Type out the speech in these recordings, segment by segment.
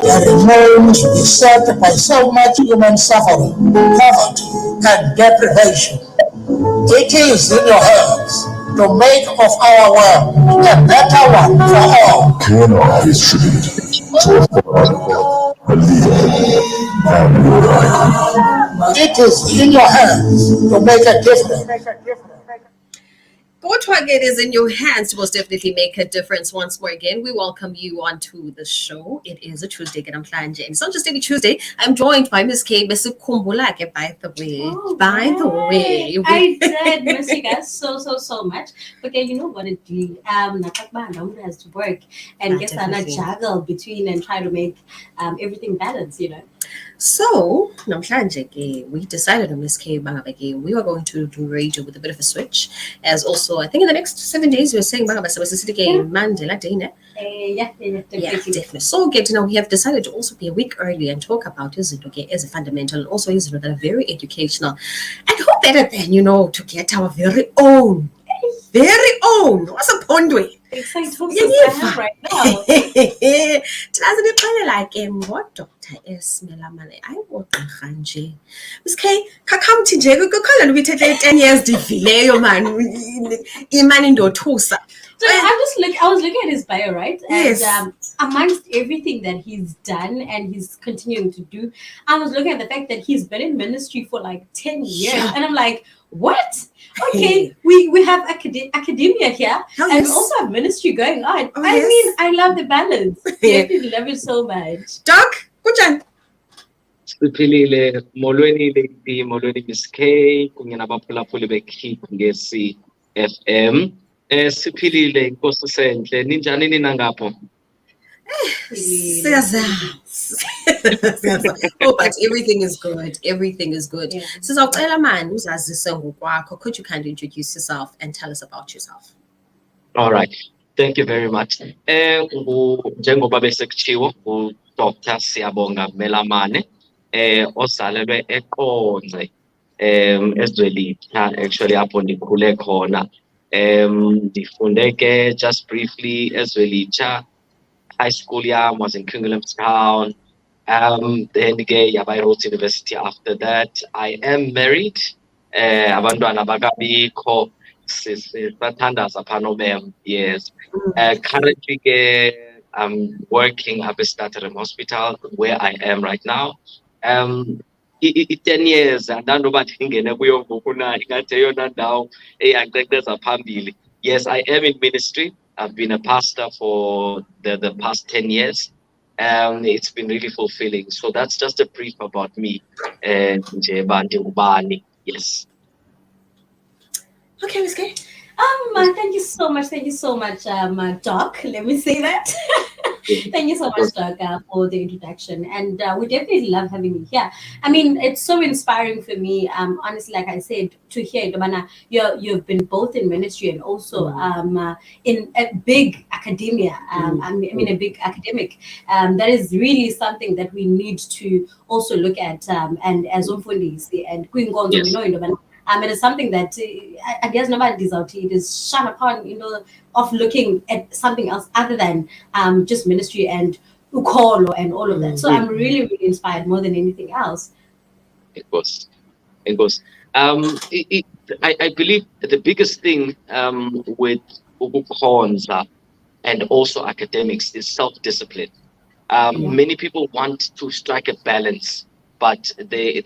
Their remains beset by so much human suffering, poverty, and deprivation. It is in your hands to make of our world a better one for all. Cannot distribute to a father, a leader, and your icon. It is in your hands to make a difference. Go It is in your hands to most definitely make a difference. Once more again, we welcome you onto the show. It is a Tuesday, and it's not just any Tuesday. I'm joined by Miss K. Miss Kumbulake, by the way. By the way. I did miss you guys so much. Okay, you know what it do? Natakba has to work and get on a juggle between and try to make everything balance, you know. So, namhlanje we decided on Miss K Bangabeke, we were going to do radio with a bit of a switch. As also, I think in the next 7 days, we're saying Bangabasa was City Game Mandela Day. Yeah, definitely. So, we have decided to also be a week early and talk about his as a fundamental and also his that are very educational. And who better than, to get our very own. What's a pondwe? Excited right now. What Dr. S. MELAMANE? I want to Miss K, kakamthi nje kukhala ubithethe 10 years divileyo man. Imani ndothusa. So I was looking at his bio, right? And yes. Amongst everything that he's done and he's continuing to do, I was looking at the fact that he's been in ministry for like 10 years. Yeah. And I'm like, what? Okay, we have academia here, and we also have ministry going on. I mean, I love the balance. Definitely love it so much. Doc, kujan. Siphilile molweni lady molweni Miss K kunye nabaphulaphuli beKick ngesi FM. Siphilile inkosi senhle ninjani nina ngapho? Oh, but everything is good. Everything is good. Yeah. Sizawucela man uzazise ngokwakho. Could you kindly introduce yourself and tell us about yourself? All right. Thank you very much. Njengoba besekuchiwo uDr. Siyabonga MELAMANE osalelwe eqonce ezwelitha actually apho ndikhule khona. Ndifunde ke just briefly ezwelitha. High school was in Kungulumstown. Then Yabai Rhodes University after that. I am married. Abantwana bakabikho sisathandaza phanomem. Yes. Currently I'm working at Staterum Hospital where I am right now. 10 years andanoba ndingene kuyo ngokuna ingathi eyona ndawo eyanqeqeza phambili. Yes, I am in ministry. I've been a pastor for the past 10 years. It's been really fulfilling. So that's just a brief about me. Yes. Okay, Miss K. Thank you so much, Doc. Let me say that. Thank you so much, Doc, for the introduction. And we definitely love having you here. I mean, it's so inspiring for me, honestly, like I said, to hear, Domana, you've been both in ministry and also in a big academia. I mean, a big academic. That is really something that we need to also look at. And as Umfundisi and Queen Gonzo, Yes. we know, Domana. It is something that I guess nobody is out. It is shun upon, of looking at something else other than just ministry and ukolo and all of that. So I'm really, really inspired more than anything else. It goes. I believe the biggest thing with Ubukhonza and also academics is self-discipline. Many people want to strike a balance, but they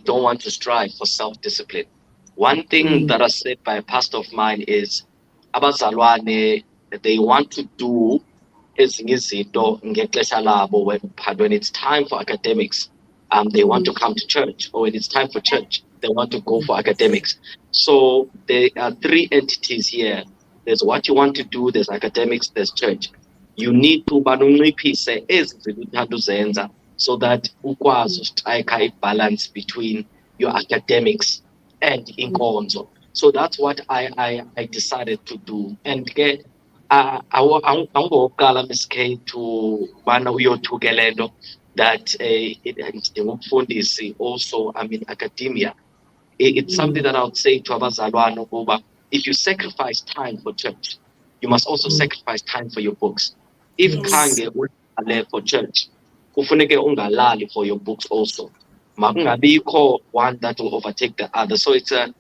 don't want to strive for self-discipline. One thing that was said by a pastor of mine is abazalwane, they want to do ezinye izinto ngexesha labo when it's time for academics, they want to come to church, or when it's time for church, they want to go for academics. So there are three entities here. There's what you want to do, there's academics, there's church. You need to banunciphise ezinto uthanda uzenza so that ukwazi ustrike a balance between your academics and inkonzo. So that's what I decided to do. And get I Miss K to bana uyothukelento that umfundisi also, I mean, academia. It's something that I would say to abazalwane ukuba if you sacrifice time for church, you must also sacrifice time for your books. If khange ulale for church, kufuneke ungalali for your books also. Makungabikho one that will overtake the other. So it's a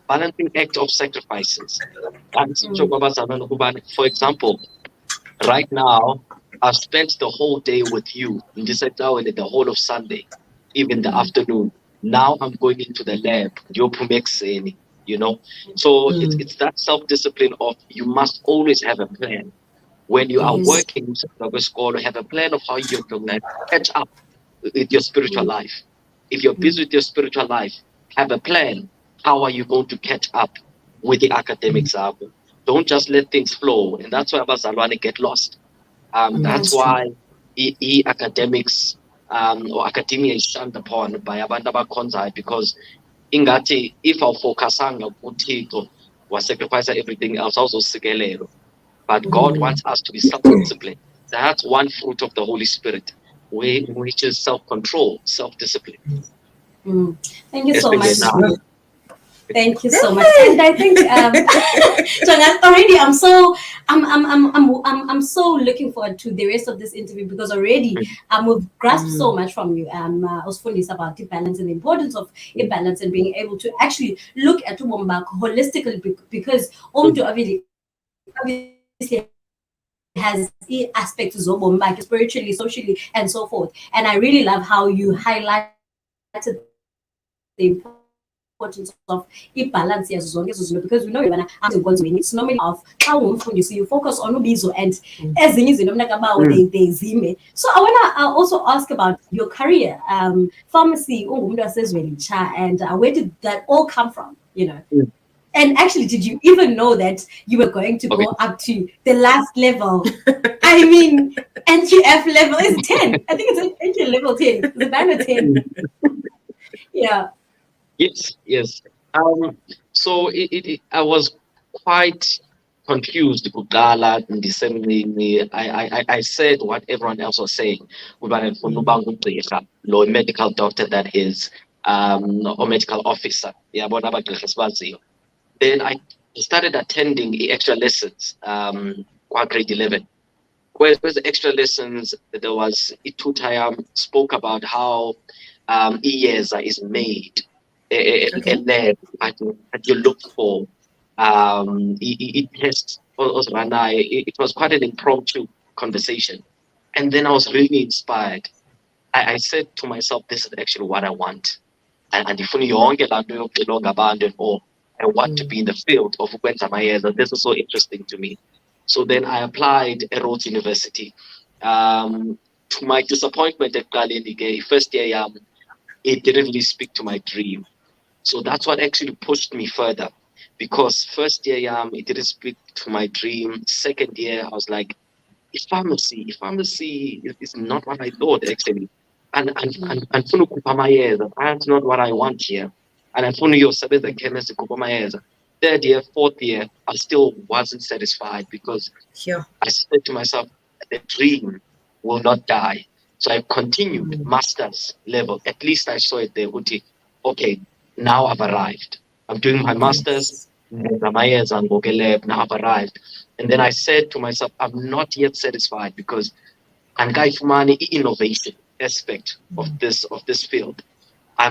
balancing act of sacrifices. For example, right now, I've spent the whole day with you in this hour, the whole of Sunday, even the afternoon. Now I'm going into the lab, you know. So it's that self-discipline of you must always have a plan. When you are Yes. working in school, have a plan of how you're going to catch up with your spiritual life. If you're busy with your spiritual life, have a plan. How are you going to catch up with the academics? Don't just let things flow. And that's why Abazalwane get lost. That's That's true. why academics or academia is shunned upon by abantu abakhonzayo, because ingati if awufocusanga kuThixo wasacrifice everything else awuzosikelelwa. But God wants us to be self-disciplined. That's one fruit of the Holy Spirit, which is self-control, self-discipline. Thank you so Especially much. now. Thank you so much. And I think already I'm so looking forward to the rest of this interview, because already we've grasped so much from you. Usfundisa about the balance and the importance of a balance and being able to actually look at Wombak holistically, because obviously has aspects of Wombak spiritually, socially, and so forth. And I really love how you highlighted the importance of balance, because we know it's normally of how you see you focus on ubizo and they zime. So I want to also ask about your career, pharmacy, and where did that all come from, And actually, did you even know that you were going to go up to the last level? I mean, NQF level is 10. I think it's NQ level 10. The banner 10. Yeah. Yes. So I was quite confused. Kugala in December, I said what everyone else was saying. Law medical doctor, that is, or medical officer. Yeah, then I started attending the extra lessons, grade 11. Whereas the extra lessons, there was Itutayam spoke about how EYESA is made, a lab that you look for. It tests. It was quite an impromptu conversation. And then I was really inspired. I said to myself, this is actually what I want. And if you want and all, I want to be in the field of Ukwenza. This is so interesting to me. So then I applied at Rhodes University. To my disappointment at Kalindige, first year, it didn't really speak to my dream. So that's what actually pushed me further, because first year, it didn't speak to my dream. Second year, I was like, pharmacy is not what I thought, actually. And that's not what I want here. And I found you said the chemist. Third year, fourth year, I still wasn't satisfied, because I said to myself, the dream will not die. So I continued master's level. At least I saw it there. Okay, now I've arrived. I'm doing my master's. Now I've arrived. And then I said to myself, I'm not yet satisfied, because Angaifumani innovation aspect of this field. I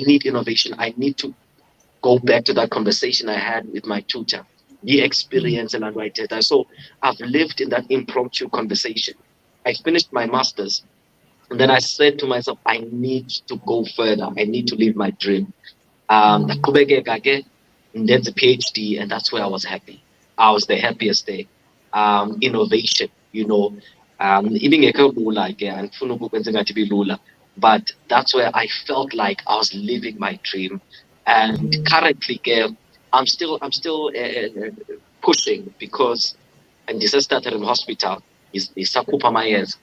need innovation. I need to go back to that conversation I had with my tutor, the experience and data. So I've lived in that impromptu conversation. I finished my master's, and then I said to myself, I need to go further. I need to live my dream. And then the PhD, and that's where I was happy. I was the happiest day. Innovation, even but that's where I felt like I was living my dream. And currently, I'm still pushing, because and this started in hospital is Sakupa Myers.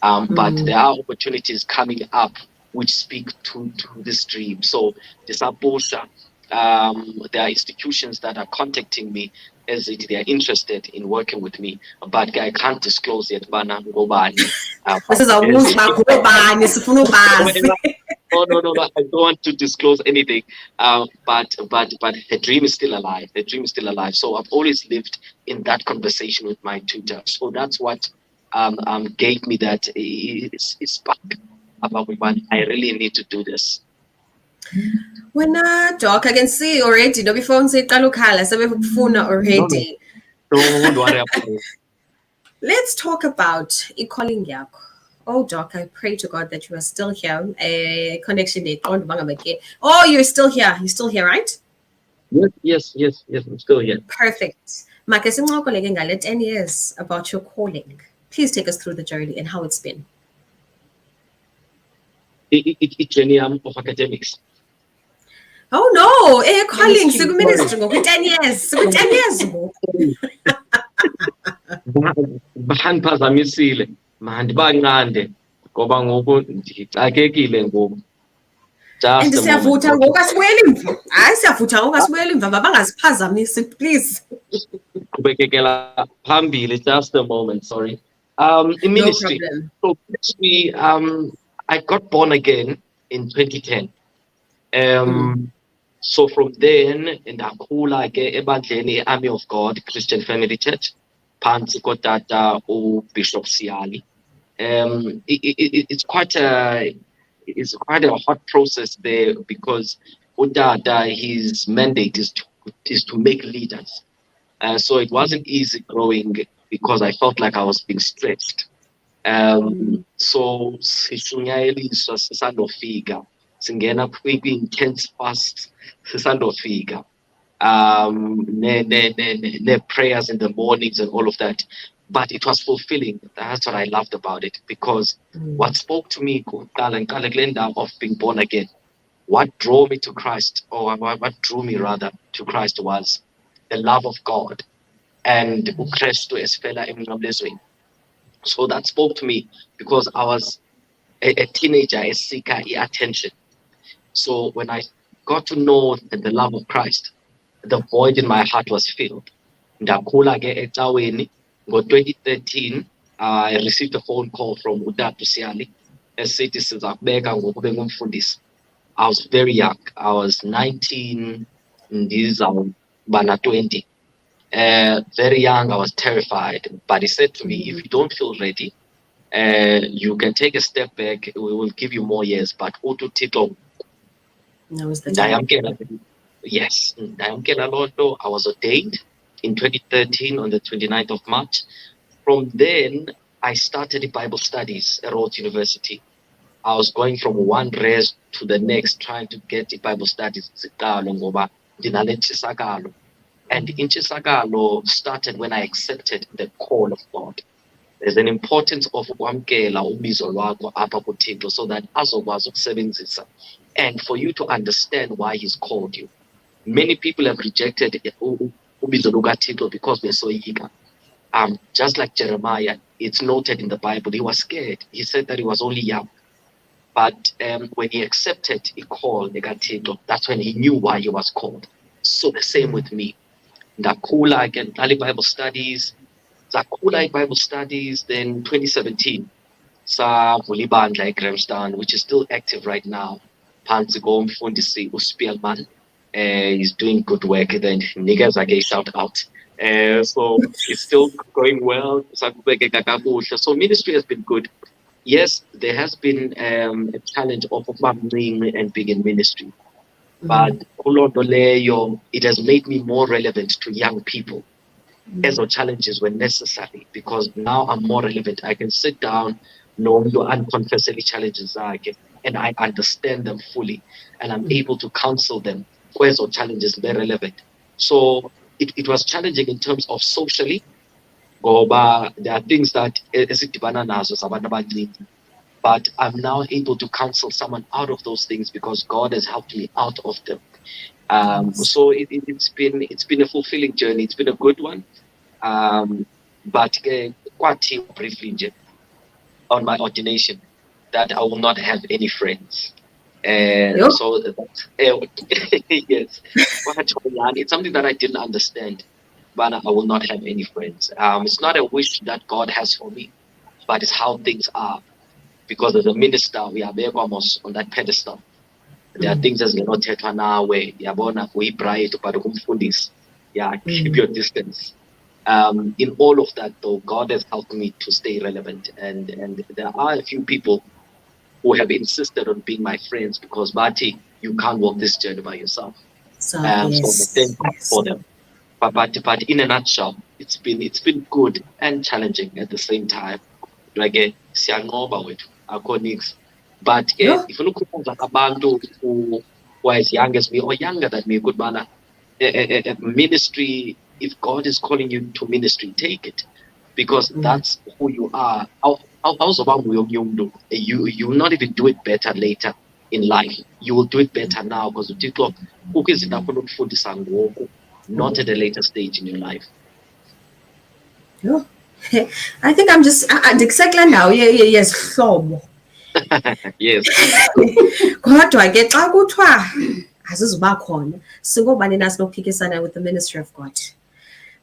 But there are opportunities coming up which speak to this dream. So this Abosha, there are institutions that are contacting me as they are interested in working with me, but I can't disclose yet. This is a No, I don't want to disclose anything. But the dream is still alive. The dream is still alive. So I've always lived in that conversation with my tutor. So that's what gave me that spark about I really need to do this. When Doc, I can see already. No, before we say kalukhala, sebefuna already. Don't worry about it. Let's talk about calling yakho. Oh, Doc, I pray to God that you are still here. Connection day. Oh, you're still here. You're still here, right? Yes. I'm still here. Perfect. Make sincokoleke ngale 10 years about your calling. Please take us through the journey and how it's been. It's journey of academics. Oh no, calling ministry ngoku 10 years. 10 years ngoku. Bahandiphazamisile mandibanqande ngoba ngoku ndixakekile ngoku. And siyavutha ngoku asibuyele emva. Hayi siyavutha ngoku asibuyele emva bangasiphazamisi please. Qhubekekela phambili, just a moment, sorry. In ministry. No problem. So ministry, I got born again in 2010. So from then ndakhula ke ebandleni Army of God Christian Family Church phantsi kotata uBishop Siali. It's quite a hot process there because utata, his mandate is to make leaders. So it wasn't easy growing because I felt like I was being stretched. So sishunyayelisa sisandofika singena kwi-intense fast sisandofika ne prayers in the mornings and all of that, but it was fulfilling. That's what I loved about it, because what spoke to me of being born again, what drew me to Christ, or what drew me rather to Christ, was the love of God and uKristu esifela emnqamlezweni. So that spoke to me because I was a teenager, a seeker, attention. So when I got to know the love of Christ, the void in my heart was filled. Ndakhula ke ecaweni. Ngo-2013, I received a phone call from Udatu Siali esithi sizakubeka ngoku ube ngumfundisi. I was very young. I was 19, ndizawuba na 20. Very young, I was terrified. But he said to me, if you don't feel ready, you can take a step back. We will give you more years. But utu tito. Yes, I was ordained in 2013 on the 29th of March. From then, I started Bible studies at Rhodes University. I was going from one res to the next, trying to get the Bible studies. And in Chisagalo started when I accepted the call of God. There's an importance of ukwamkela ubizo lwakho apha kuThixo so that azokwazi ukusebenzisa, and for you to understand why he's called you. Many people have rejected ubizo lukaThixo because they're so eager. Just like Jeremiah, it's noted in the Bible, he was scared. He said that he was only young. But when he accepted a call, that's when he knew why he was called. So the same with me. Ndakhula again, Bible studies. Zakula Bible studies. Then 2017, savula ibandla eGrahamstown, which is still active right now. Phansi komfundisi uSpielman. He's doing good work. Then niggas again shout out. So it's still going well. So ministry has been good. Yes, there has been a challenge of being and being in ministry. But it has made me more relevant to young people. As our challenges were necessary, because now I'm more relevant. I can sit down, know your unconfessedly challenges are, and I understand them fully, and I'm able to counsel them. Where's our challenges? They're relevant. So it was challenging in terms of socially. There are things that but I'm now able to counsel someone out of those things because God has helped me out of them. So it's been a fulfilling journey. It's been a good one. But quite briefly on my ordination, that I will not have any friends. So yes, it's something that I didn't understand, but I will not have any friends. It's not a wish that God has for me, but it's how things are. Because as a minister, we are very almost on that pedestal. There are things as keep your distance. In all of that, though, God has helped me to stay relevant, and there are a few people who have insisted on being my friends because, Bati, you can't walk this journey by yourself. So So I thank yes, God yes. for them. But in a nutshell, it's been good and challenging at the same time. Like siyanqoba wethu akho nix. But Yo, if you look at abantu who are as young as me or younger than me, good man, ministry, if God is calling you to ministry, take it because that's who you are. Awuzoba nguye omunye umuntu. You will not even do it better later in life. You will do it better now because uThixo kukho izinto afuna ukufundisa ngoku, not at a later stage in your life. yo. I think I'm just ndikusekela ndawo yezihlobo. Yes. Kodwa ke xa kuthiwa azizuba khona singobani nasinokuphikisana with the ministry of God.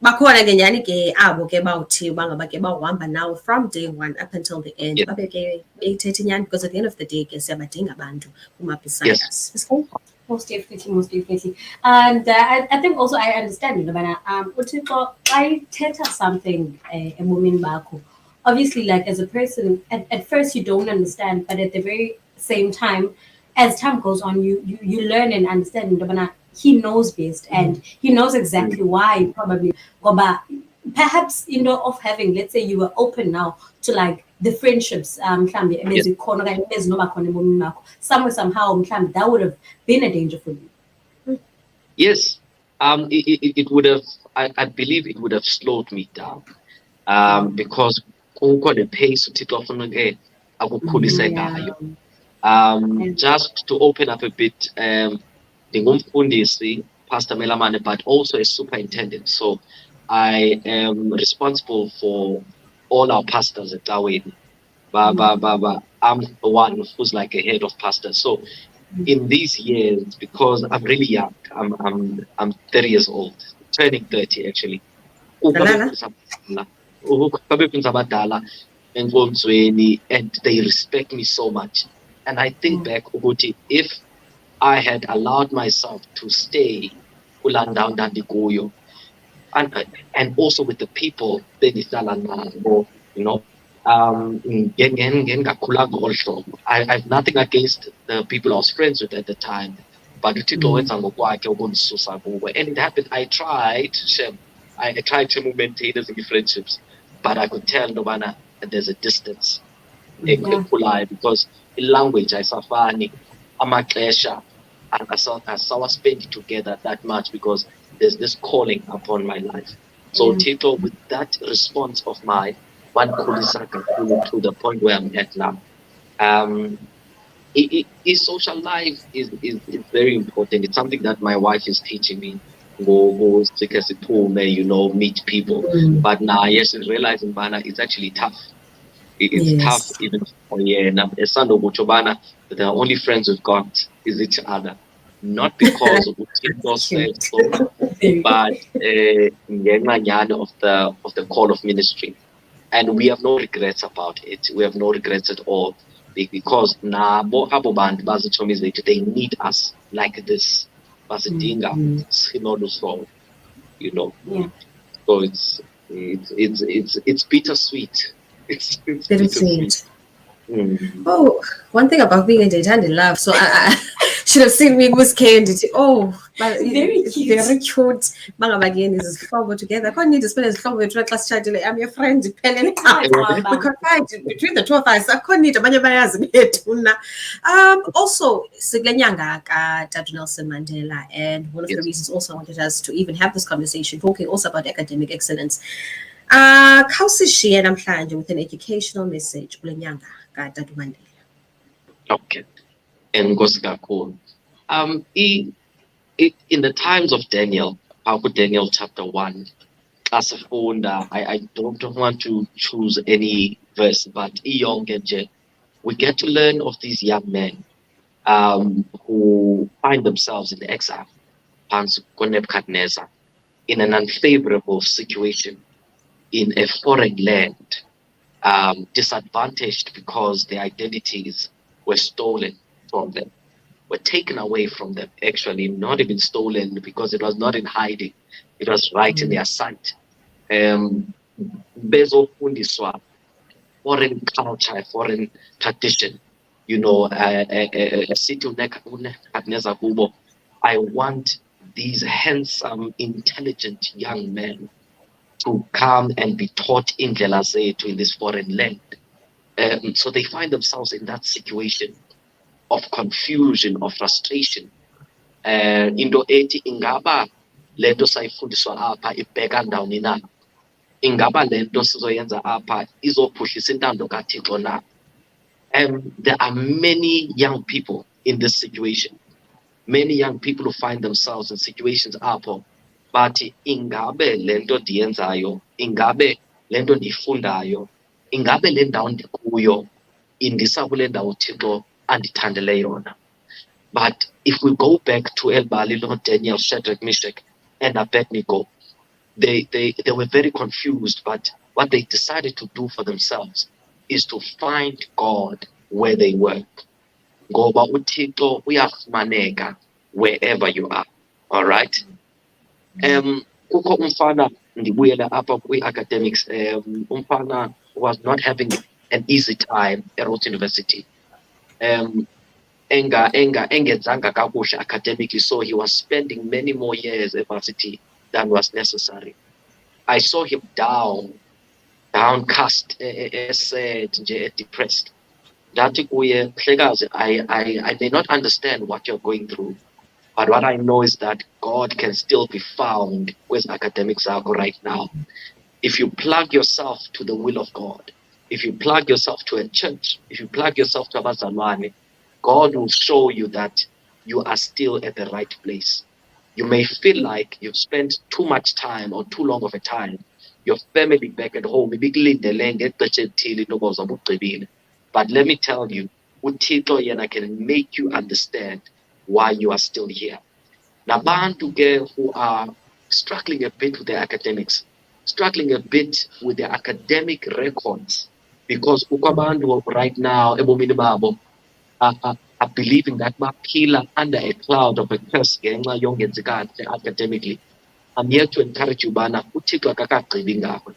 Bakhona ke nyhani ke abo ke bawuthi bangaba ke bawuhamba nawo from day one up until the end. Yeah. Babe ke beyithetha inyani because at the end of the day ke siyabadinga abantu kuma beside Yes. us. Most definitely, most definitely. And I think also I understand, you know, uThixo xa ithetha something emomini bakho, obviously, like as a person, at first you don't understand, but at the very same time, as time goes on, you learn and understand, you know, he knows best and he knows exactly why, probably. Ngoba perhaps, you know, of having, let's say you were open now to like the friendships, mhlambe, Yes. ebezikhona okanye ebezinoba khona ebomini bakho, somewhere, somehow, mhlambe, that would have been a danger for you. Yes. It would have. I believe it would have slowed me down. Because kukho the pace uThixo afuna akukhulise ngayo. Just to open up a bit, ndingumfundisi, Pastor Melamane, but also a superintendent. So I am responsible for all our pastors at Taweni. I'm the one who's like a head of pastors. So in these years, because I'm really young, I'm 30 years old, turning 30 actually. And they respect me so much. And I think back, Uguti, if I had allowed myself to stay kulandau ndandikuyo, and also with the people bendihlala nabo, you know, ngengakhulanga olu hlobo. I have nothing against the people I was friends with at the time, but uThixo wenza ngokwakhe ukundisusa kubo. And it happened. I tried to maintain ezinye friendships, but I could tell nobana there's a distance ekhulayo because language ayisafani, amaxesha asawaspend together that much because there's this calling upon my life. So Tito, with that response of mine, wandikhulisa kakhulu to the point where I'm at now. Social life is very important. It's something that my wife is teaching me. Go stick as a pool, you know, meet people. But now, yes, realizing bana it's actually tough. It's tough even for the only friends we've got is each other. Not because of Uthixo said so, but of the call of ministry. And we have no regrets about it. We have no regrets at all. Because nabo abo bantu bazitshomi zethu, they need us like this. Basidinga sinolu hlobo, you know. So it's bittersweet. It's bittersweet. Oh, one thing about being a daytime love. So I should have seen me with Candy. Oh, but Very cute. Very cute. Again is flower together. I can't need to spend as flower to class chat. I'm your friend. We confide between the two of us. I can't need a manyabayas. Also, Siglenyanga, Tatu Nelson Mandela, and one of the reasons also I wanted us to even have this conversation, talking also about academic excellence. Khawusishiye namhlanje with an educational message kule nyanga kaTata Mandela. Okay. Enkosi kakhulu. In the times of Daniel, Daniel chapter 1, as I don't want to choose any verse, but we get to learn of these young men who find themselves in exile, Nebuchadnezzar, in an unfavorable situation, in a foreign land, disadvantaged because their identities were stolen from them, were taken away from them. Actually, not even stolen because it was not in hiding, it was right in their sight. bezofundiswa foreign culture, foreign tradition, you know, a city kubo. I want these handsome, intelligent young men to come and be taught in zethu in this foreign land. So they find themselves in that situation of confusion, of frustration. Into ethi ingaba lento sayifundiswa apha ibheka ndawoni na? Ingaba lento sizoyenza apha izophuhlisa intando kaThixo na? There are many young people in this situation. Many young people who find themselves in situations apho bathi ingabe lento ndiyenzayo, ingabe lento ndiyifundayo, ingabe le ndawo ndikuyo indisa kule ndawo uThixo andithandele yona. But if we go back to Elbali, Lord Daniel, Shadrach, Meshach, and Abednego, they were very confused, but what they decided to do for themselves is to find God where they were. Ngoba uThixo uyafumaneka wherever you are. All right. Kukho umfana ndibuyela apha kwi-academics. Umfana was not having an easy time at Rhodes University. Engenzanga kakuhle academically, so he was spending many more years at varsity than was necessary. I saw him downcast, sad, depressed. Ndathi kuye, Mhlekazi, I may not understand what you're going through, but what I know is that God can still be found with academics right now. If you plug yourself to the will of God, if you plug yourself to a church, if you plug yourself to abazalwane, God will show you that you are still at the right place. You may feel like you've spent too much time or too long of a time. Your family back at home, but let me tell you, uThixo yena can make you understand why you are still here. Nabantu who are struggling a bit with their academics, struggling a bit with their academic records, because ukwabantu right now ebomini babo are believing that baphila under a cloud of a curse ngenxa yongenzi kahle academically. I'm here to encourage you, bana, uThixo akakagqibi ngawe.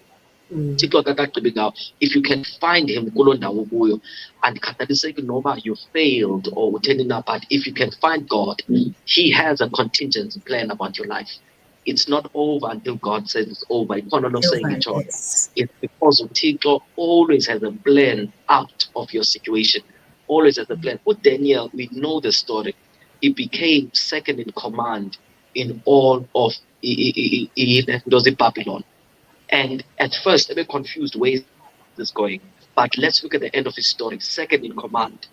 Uthixo akakagqibi ngawe. If you can find him kulo ndawo kuyo, and khathaliseki noba you failed or utheni na, but if you can find God, he has a contingency plan about your life. It's not over until God says it's over. It's because uThixo always has a plan out of your situation. Always has a plan. With Daniel, we know the story. He became second in command in all of Babylon. And at first, they were confused where is this going. But let's look at the end of his story. Second in command.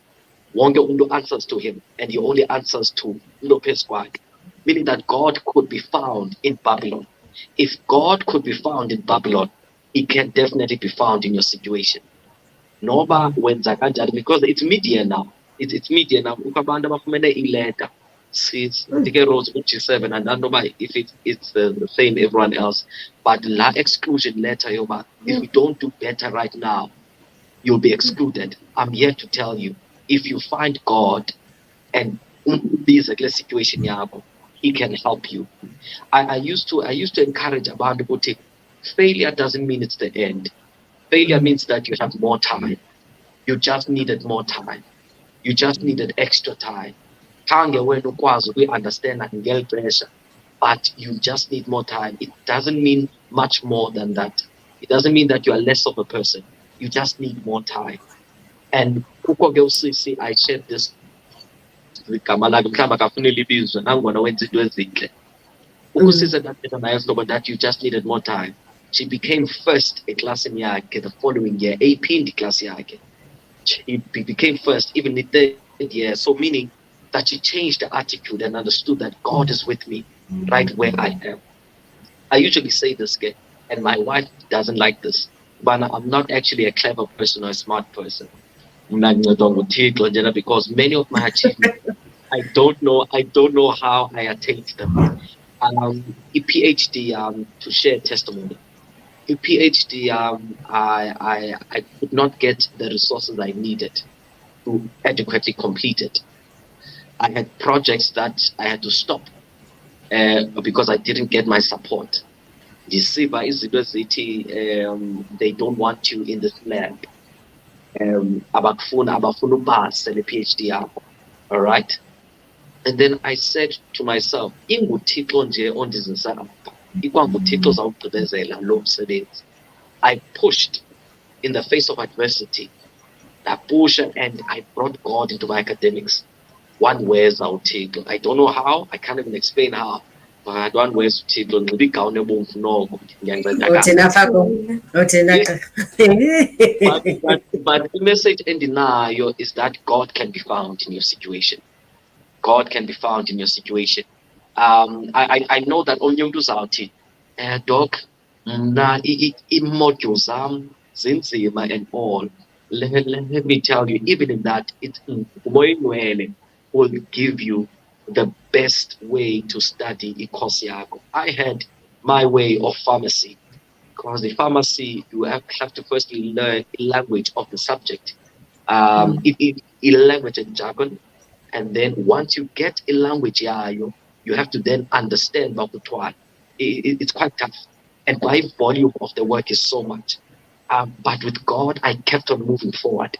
Wonke umuntu answers to him, and he only answers to Lopez Quag. Meaning that God could be found in Babylon. If God could be found in Babylon, he can definitely be found in your situation. Noba wenza kanjani, because it's media now. It's media now. Ukabanda bafumene ileta. It's Rose 57, and I don't know if it's the same everyone else. But la exclusion letter, if you don't do better right now, you'll be excluded. I'm here to tell you, if you find God and this situation, he can help you. I used to encourage about the failure doesn't mean it's the end. Failure means that you have more time. You just needed more time. You just needed extra time. We understand that pressure, but you just need more time. It doesn't mean much more than that. It doesn't mean that you are less of a person. You just need more time. And I shared this with Kamala that you just needed more time. She became first in class in Yake the following year, AP in the class Yake. She became first even in the third year. So meaning that she changed the attitude and understood that God is with me right where I am. I usually say this, and my wife doesn't like this, but I'm not actually a clever person or a smart person. Because many of my achievements, I don't know how I attained them. A PhD to share testimony. A PhD, I could not get the resources I needed to adequately complete it. I had projects that I had to stop because I didn't get my support. ndisiva izinto ezithi they don't want you in this lab, abafuna upase le PhD yakho. All right. And then I said to myself, inguThixo nje ondizisa apha, ikwanguThixo ozawugqibezela lo msebenzi. I pushed in the face of adversity. I pushed and I brought God into my academics. One where's uThixo. I don't know how, I can't even explain how. But one where's uThixo, nxiba igawuni ebomvu noko ndiyancedakala. Uthina Fako, uthina Yes, gqirha. but the message endinayo is that God can be found in your situation. God can be found in your situation. I know that omnye umntu uzawuthi, doc, mna ii-module zam zinzima and all. Let me tell you, even in that, it's Moinwele will give you the best way to study i-course yakho. I had my way of pharmacy, because the pharmacy, you have to firstly learn the language of the subject, language and jargon. And then once you get a language, you have to then understand Bakutwan. It's quite tough. And my volume of the work is so much. But with God, I kept on moving forward.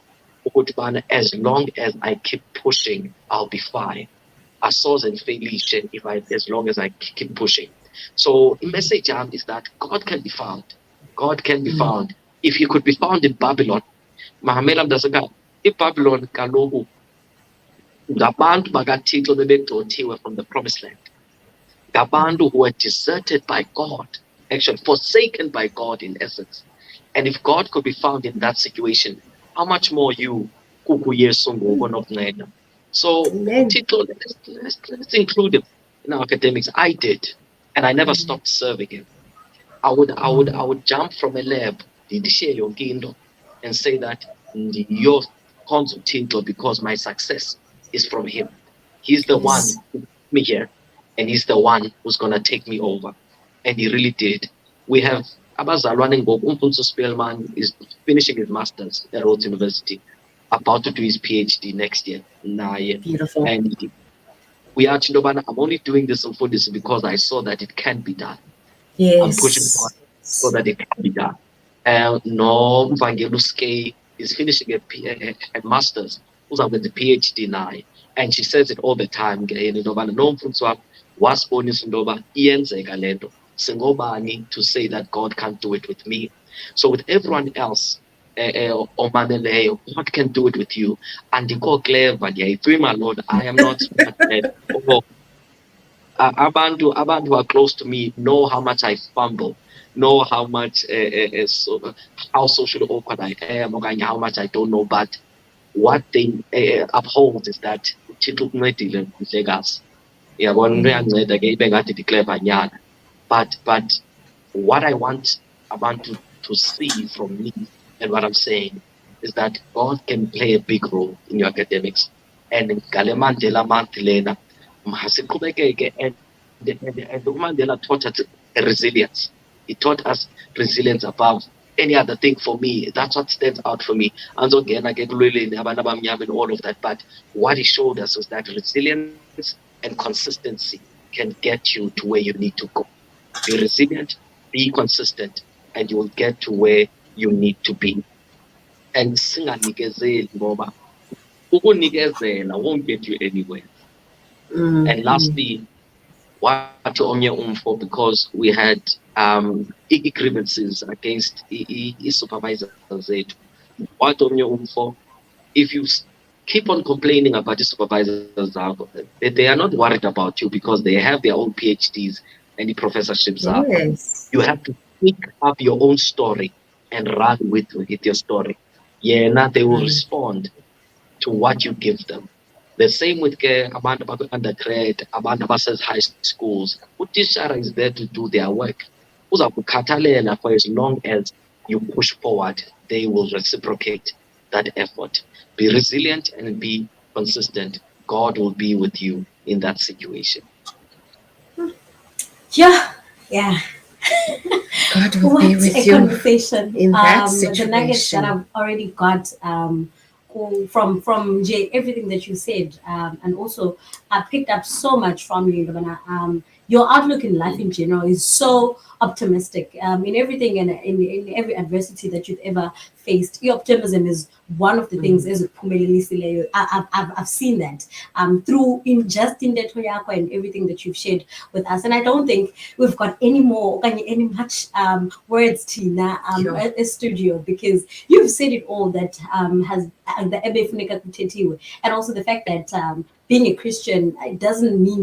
As long as I keep pushing, I'll be fine. A source and Felicia, as long as I keep pushing. So the message is that God can be found. God can be found. If he could be found in Babylon, Mahamela Mdasaka, in Babylon, Kalohu, ngabantu bakaThixo bebegxothiwe from the promised land, ngabantu who were deserted by God, actually forsaken by God in essence. And if God could be found in that situation, how much more you, kuku Yesu ngoku nokunceda. So Amen. Thixo, let's include him in our academics. I did, and I never stopped serving him. I would jump from a lab, ndishiye yonke into, and say that ndiyokhonza uThixo because my success is from him. He's the one who put me here, and he's the one who's gonna take me over. And he really did. We have abazalwane ngoku, uMfundisi Spellman is finishing his masters at Rhodes University, about to do his PhD next year. Beautiful. And we are Chindobana, I'm only doing this Mfundisi because I saw that it can be done. I'm pushing Yes. forward so that it can be done. No, Vangeluske is finishing a master's, who's up with the PhD now, and she says it all the time. No mfundisi wami wasibonisa into yoba iyenzeka lento, singobani to say that God can't do it with me. So with everyone else, omameleyo, God can do it with you. Andikho clever, ndiyayicima Lord, I am not smart. Abantu who are close to me know how much I fumble, know how much how socially awkward I am, or how much I don't know. But what they uphold is that uThixo ukuncedile mhlekazi. Uyabona into yanceda ke ibe ngathi ndiclever nyana. But what I want abantu to see from me and what I'm saying is that God can play a big role in your academics. And ngale Mandela month lena masiqhubekeke, and uMandela taught us resilience. He taught us resilience above any other thing. For me, that's what stands out for me. And all of that. But what he showed us was that resilience and consistency can get you to where you need to go. Be resilient, be consistent, and you will get to where you need to be. And singanikezeli ngoba ukunikezela won't get you anywhere. And lastly, what omnye umfo, because we had grievances against supervisors zethu. What omnye umfo, if you keep on complaining about the supervisors, they are not worried about you because they have their own PhDs and the professorships. Yes. You have to pick up your own story and run with your story. Yeah, now they will respond to what you give them. The same with abantu undergrad, abantu high schools. Utishara is there to do their work. Uzakukhathalela for as long as you push forward, they will reciprocate that effort. Be resilient and be consistent. God will be with you in that situation. Yeah. God will What be with a you conversation. in that The nuggets that situation. I've already got from Jay, everything that you said, and also I picked up so much from you, Lubana. your outlook in life in general is so optimistic in everything and in every adversity that you've ever faced. Your optimism is one of the things as I've seen that through in that Toyako and everything that you've shared with us. And I don't think we've got any more any much words, Tina, Sure. at the studio, because you've said it all that has the Ebe Funeka Kutetiwe. And also the fact that being a Christian, it doesn't mean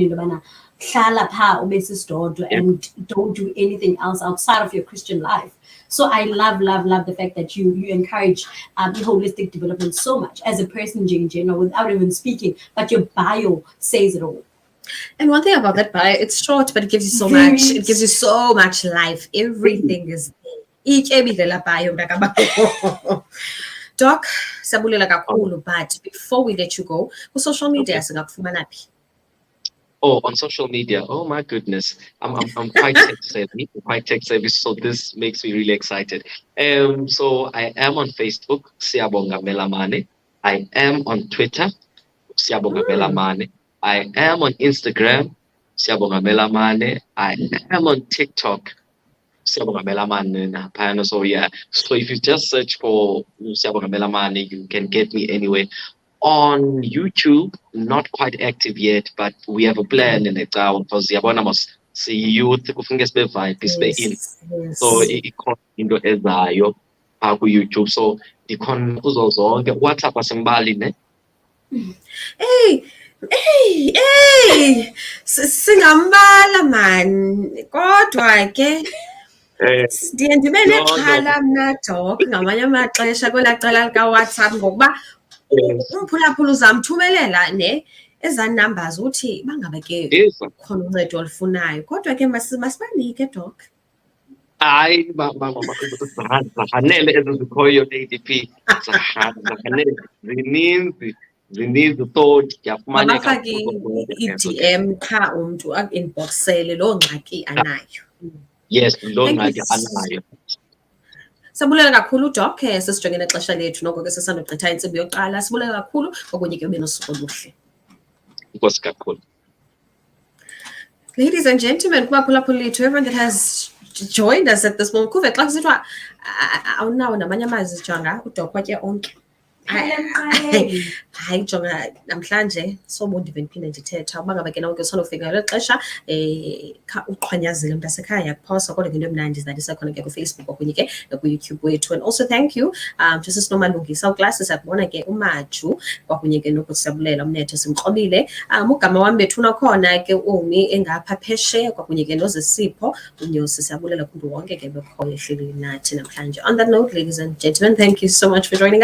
and don't do anything else outside of your Christian life. So I love the fact that you encourage holistic development so much as a person, Jane, without even speaking, but your bio says it all. And one thing about that bio, it's short, but it gives you so Very much. It gives you so much life. Everything is there. Ikebile bio mntakabakho. Doc, sabulela kakhulu, but before we let you go, on social media singakufumana phi? Oh, on social media. Oh my goodness. I'm quite tech savvy, so this makes me really excited. So I am on Facebook, Siyabonga Melamane. I am on Twitter, Siyabonga Melamane. I am on Instagram, Siyabonga Melamane. I am on TikTok, Siyabonga Melamane naphayana. So yeah. So if you just search for Siyabonga Melamane, you can get me anywhere. On YouTube, not quite active yet, but we have a plan in it because yabona mos youth kufuneka sibe vibe sibe in. So ikhona into ezayo pha ku YouTube. So ikhona kuzo zonke WhatsApp asimbali ne. Hey, singambala man. Kodwa ke ndiye ndibe nexhala mna Doc ngamanye amaxesha kwelaa cala lika-WhatsApp ngokuba umphulaphula uzamthumelela ne ezaa numbers uthi bangabe ke khona uncedo olufunayo kodwa ke masibanike Doc. Hayi zahanele ezi zikhoyo ADP zahanele zininzi so ndiyafumaneka Mabafake i-DM qha umntu aku-inboxele loo ngxaki anayo. Yes, loo ngxaki anayo. Sabulela kakhulu Doc, sesijongene ixesha lethu noko ke sesandogqitha intsimbi yokuqala. Sibulela kakhulu kwakunye ke ube nosuku oluhle. Inkosi kakhulu. Ladies and gentlemen, kubaphulaphuli lethu, everyone that has joined us at this moment, kuve xa kusithiwa awunawo namanye amazwi jonga uDoc watye onke. Hayi jonga namhlanje sobo ndive ndiphinde ndithetha uba ngaba ke nawe ke usandofika ngelo xesha uqhwanyazile mntasekhaya yakuphosa kodwa ke into emnandi izanto isekhona ke kufacebook kwakunye ke nakuYouTube wethu. And also thank you to sisinomalungisa uklasi siyakubona ke umaju kwakunye ke nokusiyabulela umnetho simxobile. Ugama wam bethuna khona ke umi engapha phesheya kwakunye ke nozisipho unyosi siyabulela kumntu wonke ke bekhoyo ehleli nathi namhlanje. On that note, ladies and gentlemen, thank you so much for joining us.